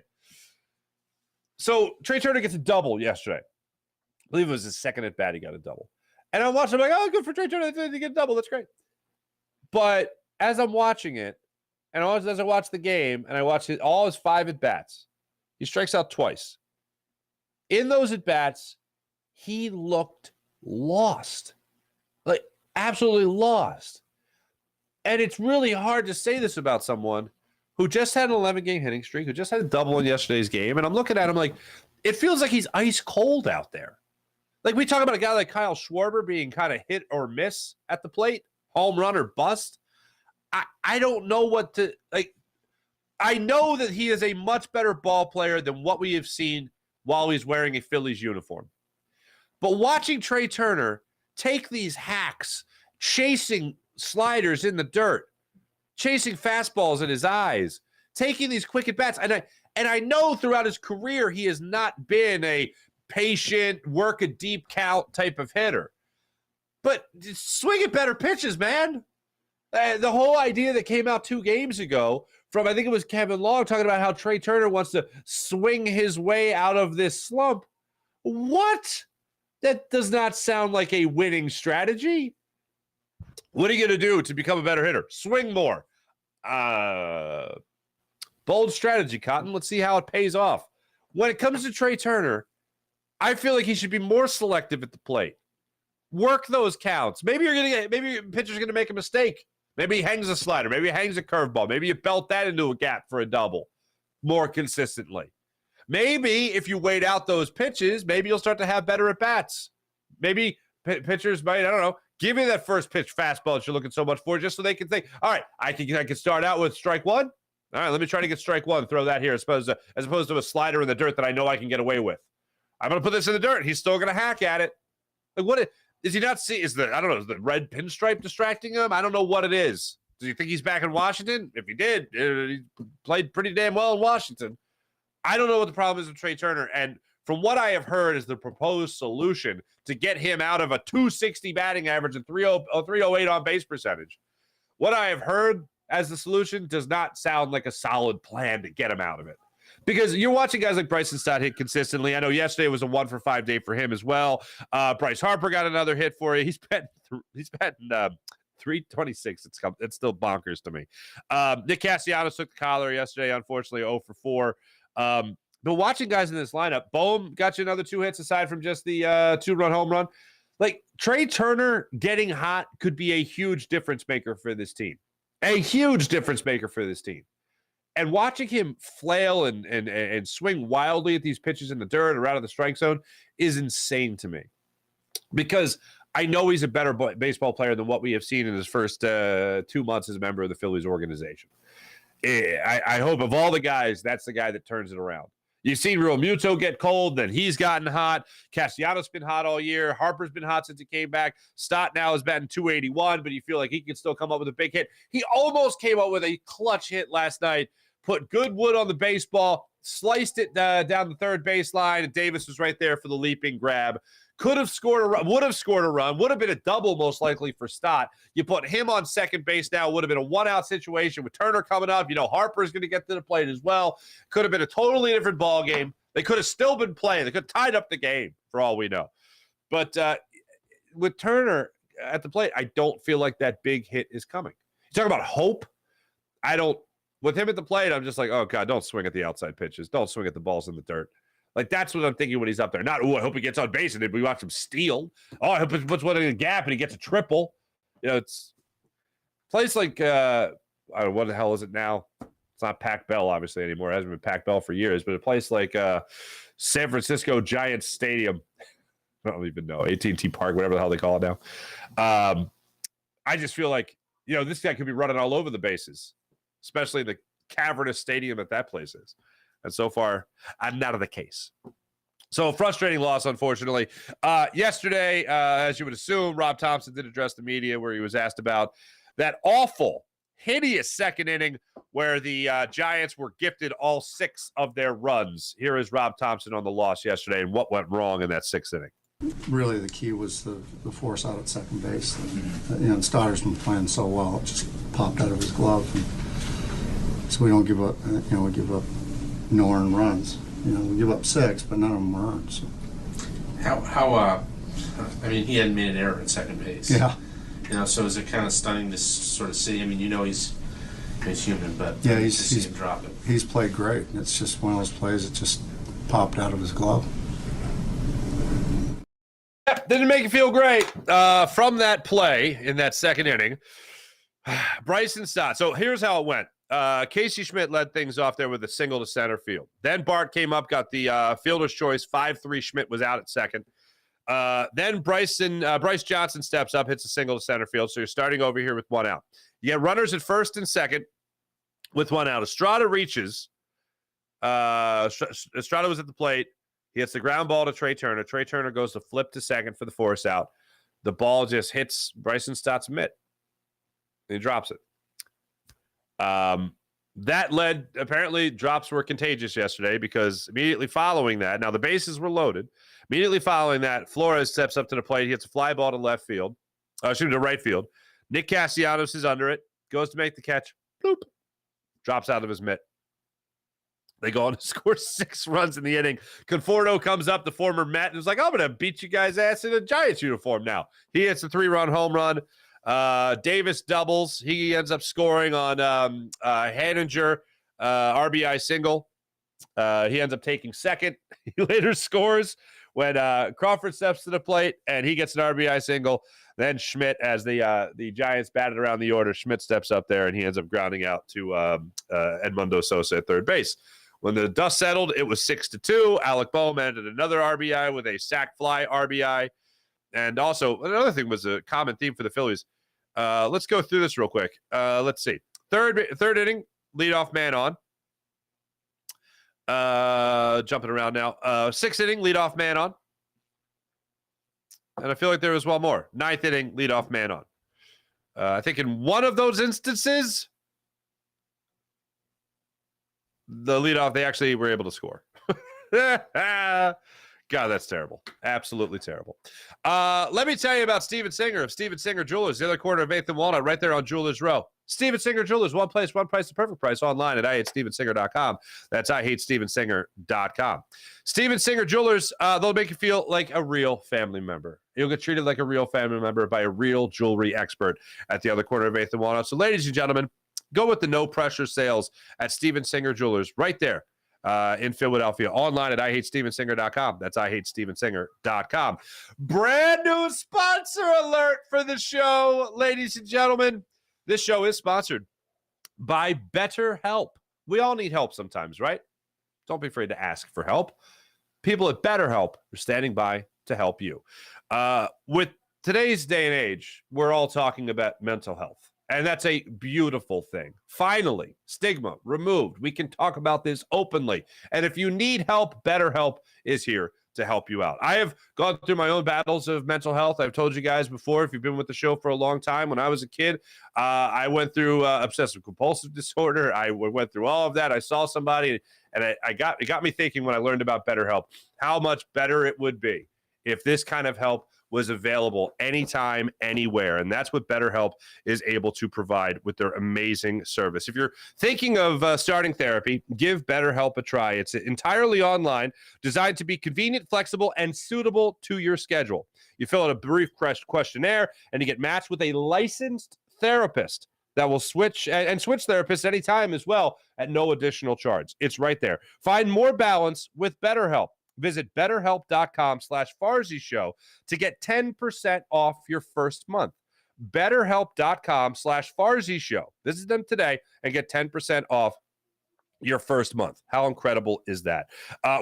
So Trey Turner gets a double yesterday. I believe it was his second at bat. He got a double. And I'm watching, I'm like, oh, good for Trey Turner to get a double. That's great. But as I'm watching it, and as I watch the game, and I watch all his 5 at bats, he strikes out twice. In those at bats, he looked lost. Like, absolutely lost. And it's really hard to say this about someone who just had an 11-game hitting streak, who just had a double in yesterday's game. And I'm looking at him like, it feels like he's ice cold out there. Like, we talk about a guy like Kyle Schwarber being kind of hit or miss at the plate, home run or bust. I don't know what to, like, I know that he is a much better ball player than what we have seen while he's wearing a Phillies uniform. But watching Trey Turner take these hacks, chasing sliders in the dirt, chasing fastballs in his eyes, taking these quick at-bats. And I know throughout his career he has not been a patient, work a deep count type of hitter. But swing at better pitches, man. The whole idea that came out 2 games ago from, I think it was Kevin Long, talking about how Trey Turner wants to swing his way out of this slump. What? That does not sound like a winning strategy. What are you going to do to become a better hitter? Swing more. Bold strategy, Cotton. Let's see how it pays off. When it comes to Trey Turner, I feel like he should be more selective at the plate. Work those counts. Maybe your pitcher's going to make a mistake. Maybe he hangs a slider. Maybe he hangs a curveball. Maybe you belt that into a gap for a double more consistently. Maybe if you wait out those pitches, maybe you'll start to have better at-bats. Maybe pitchers might, I don't know, give you that first pitch fastball that you're looking so much for, just so they can think, all right, I can start out with strike one. All right, let me try to get strike one, throw that here as opposed to a slider in the dirt that I know I can get away with. I'm going to put this in the dirt. He's still going to hack at it. Like, what is he not see? Is the red pinstripe distracting him? I don't know what it is. Do you think he's back in Washington? If he did, he played pretty damn well in Washington. I don't know what the problem is with Trey Turner. And from what I have heard is the proposed solution to get him out of a 260 batting average and 308 on base percentage. What I have heard as the solution does not sound like a solid plan to get him out of it. Because you're watching guys like Bryson Stott hit consistently. I know yesterday was a 1-for-5 day for him as well. Bryce Harper got another hit for you. He's batting 326. It's still bonkers to me. Nick Castellanos took the collar yesterday, unfortunately 0-for-4. But watching guys in this lineup, Bohm got you another 2 hits aside from just the 2-run home run. Like Trey Turner getting hot could be a huge difference maker for this team. A huge difference maker for this team. And watching him flail and swing wildly at these pitches in the dirt or out of the strike zone is insane to me. Because I know he's a better baseball player than what we have seen in his first 2 months as a member of the Phillies organization. I hope of all the guys, that's the guy that turns it around. You've seen Real Muto get cold, then he's gotten hot. Castellanos been hot all year. Harper's been hot since he came back. Stott now is batting 281, but you feel like he can still come up with a big hit. He almost came up with a clutch hit last night, put good wood on the baseball, sliced it down the third baseline, and Davis was right there for the leaping grab. Could have scored a run, would have scored a run, would have been a double most likely for Stott. You put him on second base now, would have been a one-out situation with Turner coming up. You know, Harper's going to get to the plate as well. Could have been a totally different ball game. They could have still been playing. They could have tied up the game for all we know. But with Turner at the plate, I don't feel like that big hit is coming. You talk about hope. I don't. With him at the plate, I'm just like, oh, God, don't swing at the outside pitches. Don't swing at the balls in the dirt. Like, that's what I'm thinking when he's up there. Not, I hope he gets on base and we watch him steal. Oh, I hope he puts one in the gap and he gets a triple. You know, it's a place like, I don't know, what the hell is it now? It's not Pac Bell, obviously, anymore. It hasn't been Pac Bell for years, but a place like San Francisco Giants Stadium. I don't even know. AT&T Park, whatever the hell they call it now. I just feel like, you know, this guy could be running all over the bases, especially the cavernous stadium that place is. And so far, not the case. So, frustrating loss, unfortunately. Yesterday, as you would assume, Rob Thomson did address the media where he was asked about that awful, hideous second inning where the Giants were gifted all 6 of their runs. Here is Rob Thomson on the loss yesterday and what went wrong in that 6th inning. Really, the key was the force out at second base. You know, Stotter's been playing so well, it just popped out of his glove. And so we don't give up, you know, we give up no earned runs. You know, we give up 6, but none of them are earned. So. I mean, he hadn't made an error at second base. Yeah. You know, so is it kind of stunning to sort of see? I mean, you know, he's human, but yeah, to see him drop it. He's played great. It's just one of those plays that just popped out of his glove. Didn't make you feel great from that play in that second inning. Bryson Stott. So here's how it went. Casey Schmidt led things off there with a single to center field. Then Bart came up, got the fielder's choice. 5-3. Schmidt was out at second. Then Bryce Johnson steps up, hits a single to center field. So you're starting over here with 1 out. You get runners at first and second with 1 out. Estrada reaches. Estrada was at the plate. He hits the ground ball to Trey Turner. Trey Turner goes to flip to second for the force out. The ball just hits Bryson Stott's mitt. And he drops it. That led, apparently, drops were contagious yesterday because immediately following that, now the bases were loaded. Immediately following that, Flores steps up to the plate. He hits a fly ball to left field. To right field. Nick Castellanos is under it. Goes to make the catch. Bloop. Drops out of his mitt. They go on to score 6 runs in the inning. Conforto comes up, the former Met, and is like, I'm going to beat you guys' ass in a Giants uniform now. He hits a 3-run home run. Davis doubles. He ends up scoring on Hanninger, RBI single. He ends up taking second. He later scores when Crawford steps to the plate, and he gets an RBI single. Then Schmidt, as the Giants batted around the order, Schmidt steps up there, and he ends up grounding out to Edmundo Sosa at third base. When the dust settled, it was 6-2. Alec Boehm ended another RBI with a sac fly RBI. And also, another thing was a common theme for the Phillies. Let's go through this real quick. Let's see. Third inning, leadoff man on. Jumping around now. 6th inning, leadoff man on. And I feel like there was one more. 9th inning, leadoff man on. I think in one of those instances, the leadoff, they actually were able to score. God, that's terrible. Absolutely terrible. Let me tell you about Steven Singer of Steven Singer Jewelers, the other corner of 8th and Walnut, right there on Jewelers Row. Steven Singer Jewelers, one place, one price, the perfect price, online at IHateStevenSinger.com. That's IHateStevenSinger.com. Steven Singer Jewelers, they'll make you feel like a real family member. You'll get treated like a real family member by a real jewelry expert at the other corner of 8th and Walnut. So, ladies and gentlemen, go with the no-pressure sales at Steven Singer Jewelers right there in Philadelphia. Online at IHateStevensinger.com. That's IHateStevensinger.com. Brand new sponsor alert for the show, ladies and gentlemen. This show is sponsored by BetterHelp. We all need help sometimes, right? Don't be afraid to ask for help. People at BetterHelp are standing by to help you. With today's day and age, we're all talking about mental health. And that's a beautiful thing. Finally, stigma removed. We can talk about this openly. And if you need help, BetterHelp is here to help you out. I have gone through my own battles of mental health. I've told you guys before, if you've been with the show for a long time, when I was a kid, I went through obsessive compulsive disorder. I went through all of that. I saw somebody, and it got me thinking when I learned about BetterHelp, how much better it would be if this kind of help was available anytime, anywhere. And that's what BetterHelp is able to provide with their amazing service. If you're thinking of starting therapy, give BetterHelp a try. It's entirely online, designed to be convenient, flexible, and suitable to your schedule. You fill out a brief questionnaire, and you get matched with a licensed therapist that will switch therapists anytime as well at no additional charge. It's right there. Find more balance with BetterHelp. Visit BetterHelp.com/FarzyShow to get 10% off your first month. BetterHelp.com/FarzyShow. Visit them today and get 10% off your first month. How incredible is that?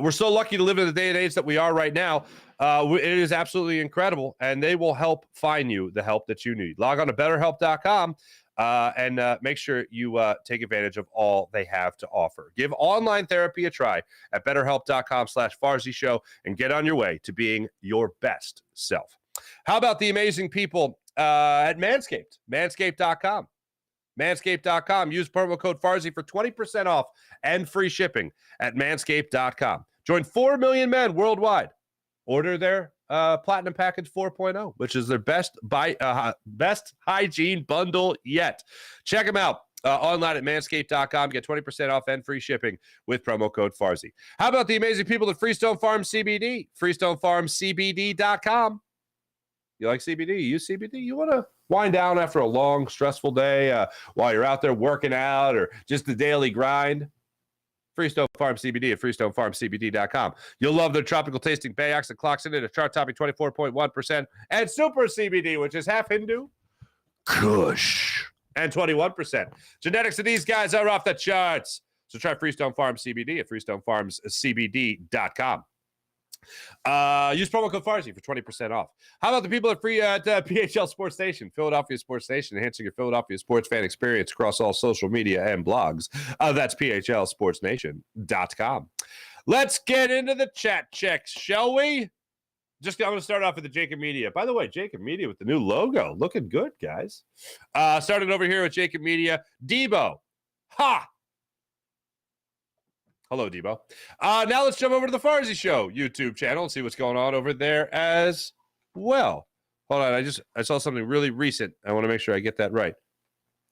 We're so lucky to live in the day and age that we are right now. It is absolutely incredible, and they will help find you the help that you need. Log on to BetterHelp.com. And make sure you take advantage of all they have to offer. Give online therapy a try at BetterHelp.com/FarzyShow and get on your way to being your best self. How about the amazing people at Manscaped? Manscaped.com. Manscaped.com. Use promo code Farzy for 20% off and free shipping at Manscaped.com. Join 4 million men worldwide. Order their Platinum Package 4.0, which is their best hygiene bundle yet. Check them out online at manscaped.com. Get 20% off and free shipping with promo code Farzy. How about the amazing people at Freestone Farm CBD? FreestoneFarmCBD.com. You like CBD? You use CBD? You want to wind down after a long, stressful day while you're out there working out or just the daily grind? Freestone Farm CBD at FreestoneFarmCBD.com. You'll love their tropical tasting Bayox that clocks in at a chart-topping 24.1%, and Super CBD, which is half Hindu, Kush, and 21%. Genetics of these guys are off the charts. So try Freestone Farm CBD at FreestoneFarmCBD.com. Use promo code Farzy for 20% off. How about the people at PHL Sports Station, Philadelphia Sports Station, enhancing your Philadelphia sports fan experience across all social media and blogs. That's PHLSportsNation.com. Let's get into the chat checks, shall we? I'm going to start off with the Jacob Media. By the way, Jacob Media with the new logo. Looking good, guys. Starting over here with Jacob Media. Debo. Ha! Hello, Debo. Now let's jump over to the Farzy Show YouTube channel and see what's going on over there as well. Hold on. I saw something really recent. I want to make sure I get that right.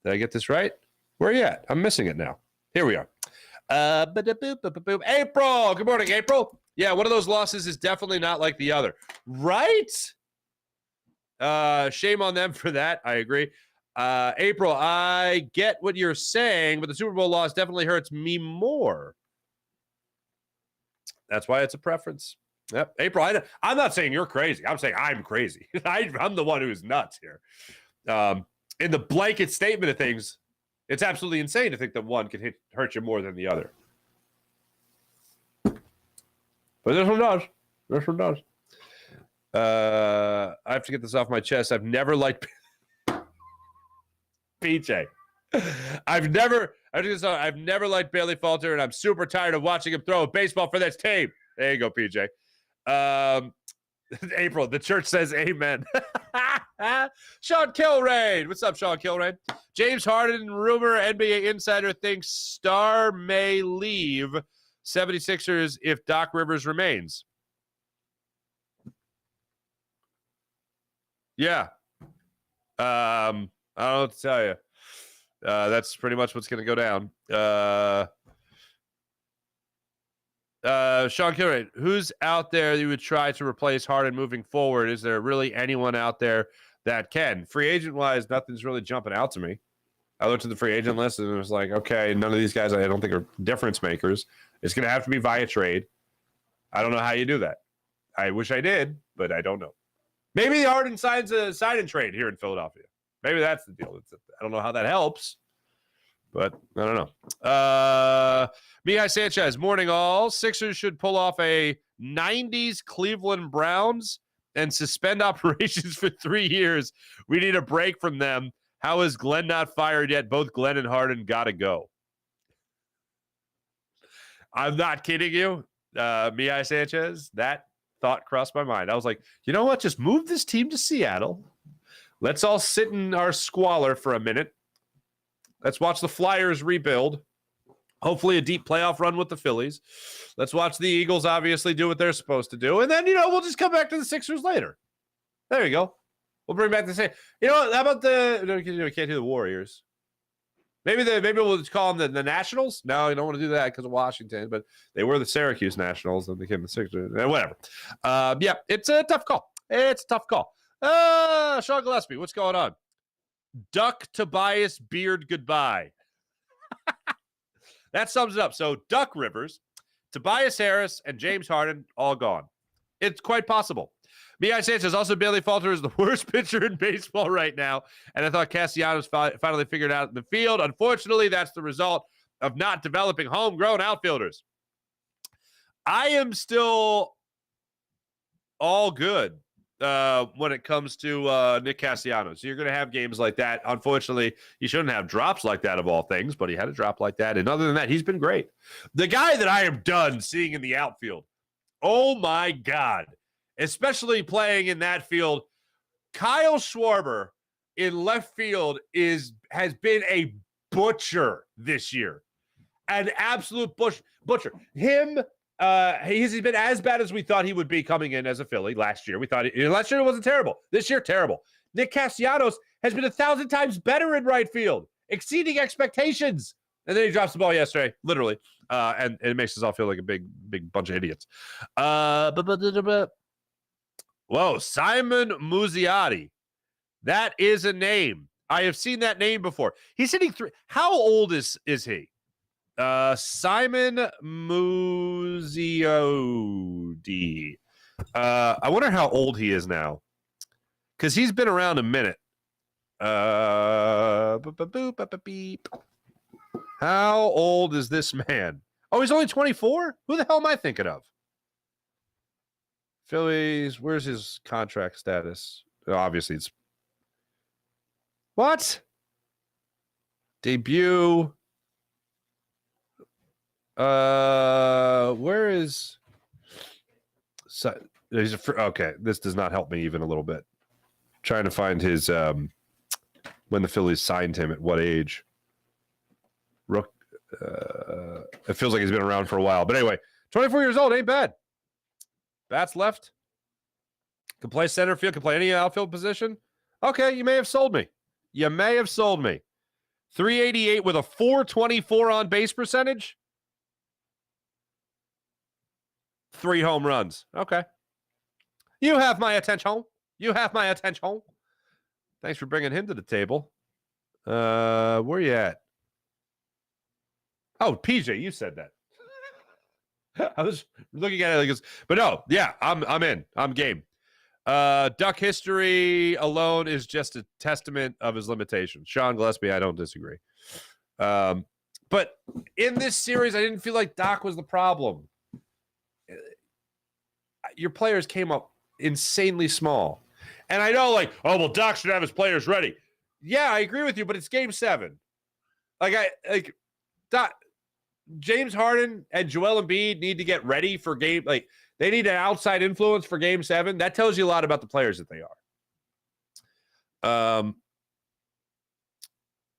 Did I get this right? Where are you at? I'm missing it now. Here we are. April. Good morning, April. Yeah, one of those losses is definitely not like the other. Right? Shame on them for that. I agree. April, I get what you're saying, but the Super Bowl loss definitely hurts me more. That's why it's a preference. Yep. April, I'm not saying you're crazy. I'm saying I'm crazy. I'm the one who's nuts here. In the blanket statement of things, it's absolutely insane to think that one can hurt you more than the other. But this one does. This one does. I have to get this off my chest. I've never liked PJ. I've never liked Bailey Falter, and I'm super tired of watching him throw a baseball for this team. There you go, PJ. April, the church says amen. Sean Kilrain. What's up, Sean Kilrain? James Harden, rumor NBA insider thinks star may leave 76ers if Doc Rivers remains. Yeah. I don't know what to tell you. That's pretty much what's going to go down. Sean Kilrain, who's out there that you would try to replace Harden moving forward? Is there really anyone out there that can? Free agent-wise, nothing's really jumping out to me. I looked at the free agent list and it was like, okay, none of these guys I don't think are difference makers. It's going to have to be via trade. I don't know how you do that. I wish I did, but I don't know. Maybe the Harden signs a sign and trade here in Philadelphia. Maybe that's the deal. I don't know how that helps, but I don't know. Mihai Sanchez, morning all. Sixers should pull off a 90s Cleveland Browns and suspend operations for 3 years. We need a break from them. How is Glenn not fired yet? Both Glenn and Harden got to go. I'm not kidding you, Mihai Sanchez. That thought crossed my mind. I was like, you know what? Just move this team to Seattle. Let's all sit in our squalor for a minute. Let's watch the Flyers rebuild. Hopefully a deep playoff run with the Phillies. Let's watch the Eagles obviously do what they're supposed to do. And then, we'll just come back to the Sixers later. There you go. We'll bring back the same. How about we can't do the Warriors. Maybe we'll just call them the Nationals. No, you don't want to do that because of Washington, but they were the Syracuse Nationals and became the Sixers. Whatever. Yeah, it's a tough call. Sean Gillespie, what's going on? Duck Tobias Beard goodbye. That sums it up. So Duck Rivers, Tobias Harris, and James Harden all gone. It's quite possible. Mihai Sanchez, also Bailey Falter is the worst pitcher in baseball right now, and I thought Castellanos finally figured it out in the field. Unfortunately, that's the result of not developing homegrown outfielders. I am still all good when it comes to Nick Castellanos. You're going to have games like that. Unfortunately, he shouldn't have drops like that of all things, but he had a drop like that. And other than that, he's been great. The guy that I am done seeing in the outfield, oh my God, especially playing in that field, Kyle Schwarber in left field has been a butcher this year. An absolute butcher. Him, he's been as bad as we thought he would be coming in as a Philly last year. Last year it wasn't terrible. This year, terrible. Nick Castellanos has been 1,000 times better in right field, exceeding expectations. And then he drops the ball yesterday, literally, and it makes us all feel like a big bunch of idiots. Whoa, Simon Muzziotti. That is a name. I have seen that name before. He's hitting 3. How old is he? Simon Muzziotti. I wonder how old he is now, because he's been around a minute. How old is this man? Oh, he's only 24? Who the hell am I thinking of? Phillies, where's his contract status? Obviously, it's what? Debut. Where is? Okay, this does not help me even a little bit. Trying to find his when the Phillies signed him at what age? It feels like he's been around for a while, but anyway, 24 years old ain't bad. Bats left. Can play center field. Can play any outfield position. Okay, you may have sold me. 388 with a 424 on base percentage. 3 home runs. Okay. You have my attention. Thanks for bringing him to the table. Where you at? Oh, PJ, you said that. I was looking at it like, but no, yeah, I'm in. I'm game. Duck history alone is just a testament of his limitations. Sean Gillespie, I don't disagree. But in this series, I didn't feel like Doc was the problem. Your players came up insanely small. And I know, Doc should have his players ready. Yeah, I agree with you, but it's game 7. Doc, James Harden and Joel Embiid need to get ready for game. They need an outside influence for game 7. That tells you a lot about the players that they are.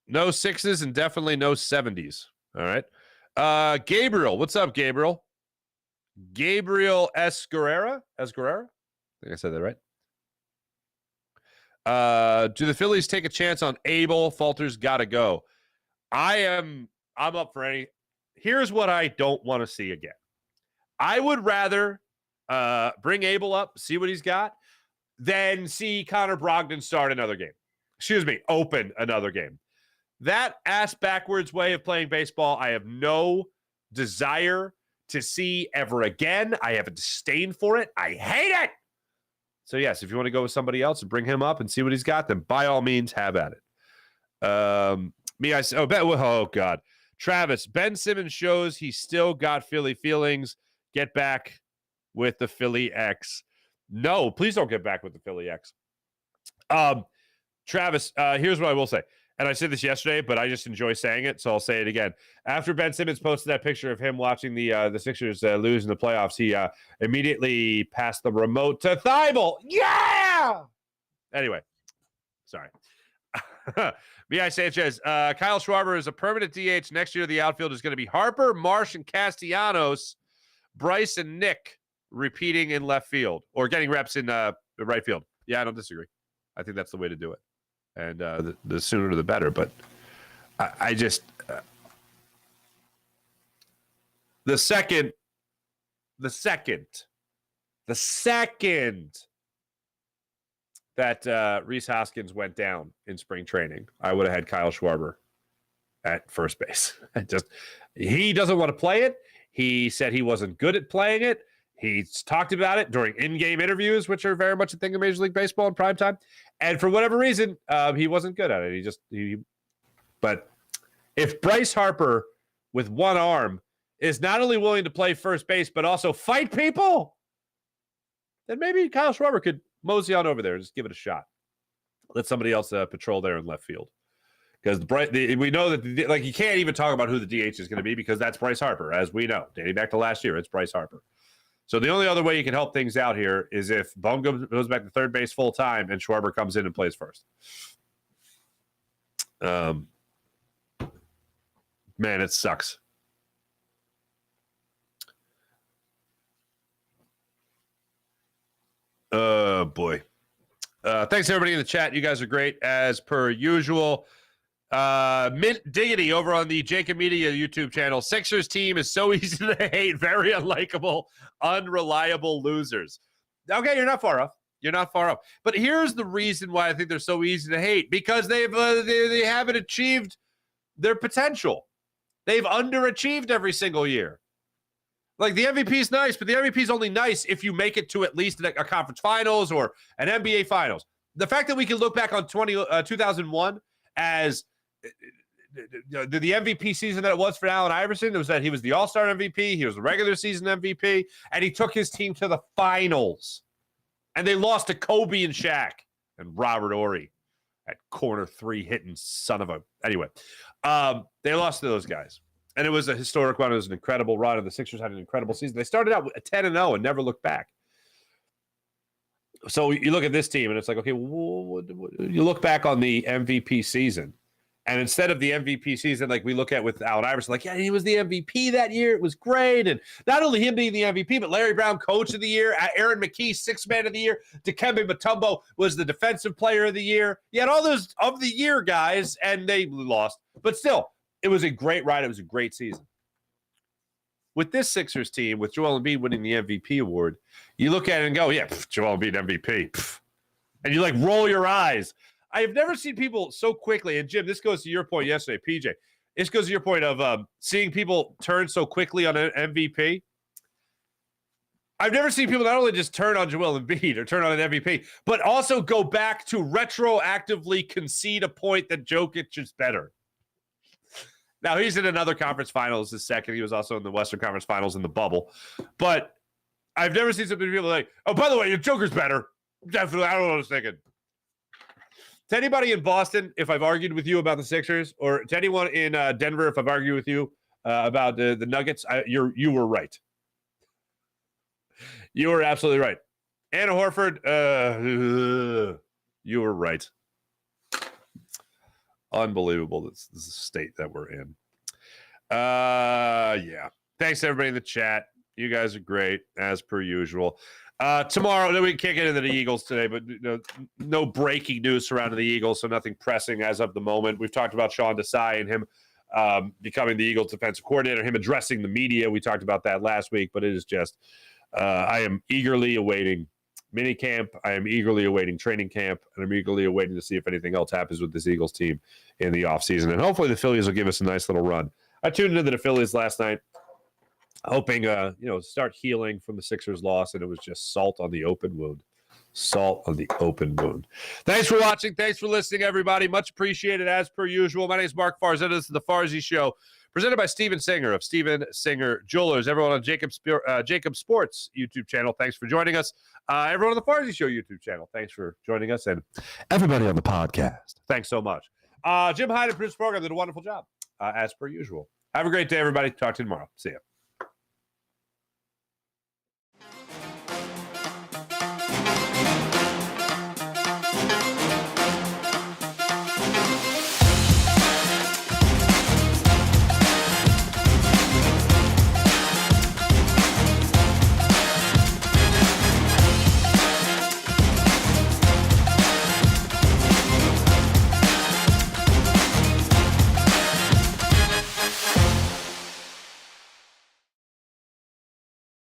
No 6s and definitely no 70s. All right. Gabriel, what's up, Gabriel? Gabriel S. Guerrera? I think I said that right. Do the Phillies take a chance on Abel? Falter's got to go. I'm up for any. Here's what I don't want to see again. I would rather bring Abel up, see what he's got, than see Connor Brogdon start another game. Open another game. That ass-backwards way of playing baseball, I have no desire to see ever again. I have a disdain for it. I hate it. So, yes, if you want to go with somebody else and bring him up and see what he's got, then by all means, have at it. God. Travis, Ben Simmons shows he still got Philly feelings. Get back with the Philly X. No, please don't get back with the Philly X. Travis, here's what I will say. And I said this yesterday, but I just enjoy saying it, so I'll say it again. After Ben Simmons posted that picture of him watching the Sixers lose in the playoffs, he immediately passed the remote to Thibault. Yeah! Anyway, sorry. B.I. Sanchez, Kyle Schwarber is a permanent DH. Next year, the outfield is going to be Harper, Marsh, and Castellanos, Bryce, and Nick repeating in left field or getting reps in right field. Yeah, I don't disagree. I think that's the way to do it. And the sooner the better. But I just the second that Rhys Hoskins went down in spring training, I would have had Kyle Schwarber at first base. He doesn't want to play it. He said he wasn't good at playing it. He's talked about it during in-game interviews, which are very much a thing in Major League Baseball in primetime. And for whatever reason, he wasn't good at it. But if Bryce Harper with one arm is not only willing to play first base, but also fight people, then maybe Kyle Schwarber could mosey on over there and just give it a shot. Let somebody else patrol there in left field. Because we know that you can't even talk about who the DH is going to be because that's Bryce Harper, as we know. Dating back to last year, it's Bryce Harper. So the only other way you can help things out here is if Bone goes back to third base full time and Schwarber comes in and plays first. Man, it sucks. Oh, boy. Thanks, everybody in the chat. You guys are great, as per usual. Mint Diggity over on the Jacob Media YouTube channel. Sixers team is so easy to hate, very unlikable, unreliable losers. Okay, you're not far off. You're not far off. But here's the reason why I think they're so easy to hate. Because they haven't achieved their potential. They've underachieved every single year. Like, the MVP is nice, but the MVP is only nice if you make it to at least a conference finals or an NBA finals. The fact that we can look back on 2001 as the MVP season that it was for Allen Iverson, it was that he was the All-Star MVP, he was the regular season MVP, and he took his team to the finals. And they lost to Kobe and Shaq and Robert Horry at corner three hitting son of a... Anyway, they lost to those guys. And it was a historic run. It was an incredible run, and the Sixers had an incredible season. They started out 10-0 and never looked back. So you look at this team, and it's like, okay, you look back on the MVP season, and instead of the MVP season like we look at with Allen Iverson, like, yeah, he was the MVP that year. It was great. And not only him being the MVP, but Larry Brown, Coach of the Year, Aaron McKee, Sixth Man of the Year, Dikembe Mutombo was the Defensive Player of the Year. You had all those of the year guys, and they lost. But still, it was a great ride. It was a great season. With this Sixers team, with Joel Embiid winning the MVP award, you look at it and go, yeah, Joel Embiid MVP. And you like roll your eyes. I have never seen people so quickly, and Jim, this goes to your point yesterday, PJ. This goes to your point of seeing people turn so quickly on an MVP. I've never seen people not only just turn on Joel Embiid or turn on an MVP, but also go back to retroactively concede a point that Jokic is better. Now, he's in another conference finals this second. He was also in the Western Conference Finals in the bubble. But I've never seen so many people like, oh, by the way, your Joker's better. Definitely, I don't know what I was thinking. To anybody in Boston, if I've argued with you about the Sixers, or to anyone in Denver, if I've argued with you about the Nuggets, you were right. You were absolutely right. Anna Horford, you were right. Unbelievable. This is the state that we're in. Yeah. Thanks to everybody in the chat. You guys are great, as per usual. Tomorrow, we can't get into the Eagles today, but no breaking news surrounding the Eagles, so nothing pressing as of the moment. We've talked about Sean Desai and him becoming the Eagles defensive coordinator, him addressing the media. We talked about that last week, but it is just I am eagerly awaiting minicamp. I am eagerly awaiting training camp, and I'm eagerly awaiting to see if anything else happens with this Eagles team in the offseason. And hopefully the Phillies will give us a nice little run. I tuned into the Phillies last night. hoping, start healing from the Sixers loss, and it was just salt on the open wound. Salt on the open wound. Thanks for watching. Thanks for listening, everybody. Much appreciated as per usual. My name is Mark Farzy. This is the Farzy Show, presented by Steven Singer of Steven Singer Jewelers. Everyone on Jacob Sports YouTube channel, thanks for joining us. Everyone on the Farzy Show YouTube channel, thanks for joining us. And everybody on the podcast, thanks so much. Jim Hyde and producer program did a wonderful job, as per usual. Have a great day, everybody. Talk to you tomorrow. See ya.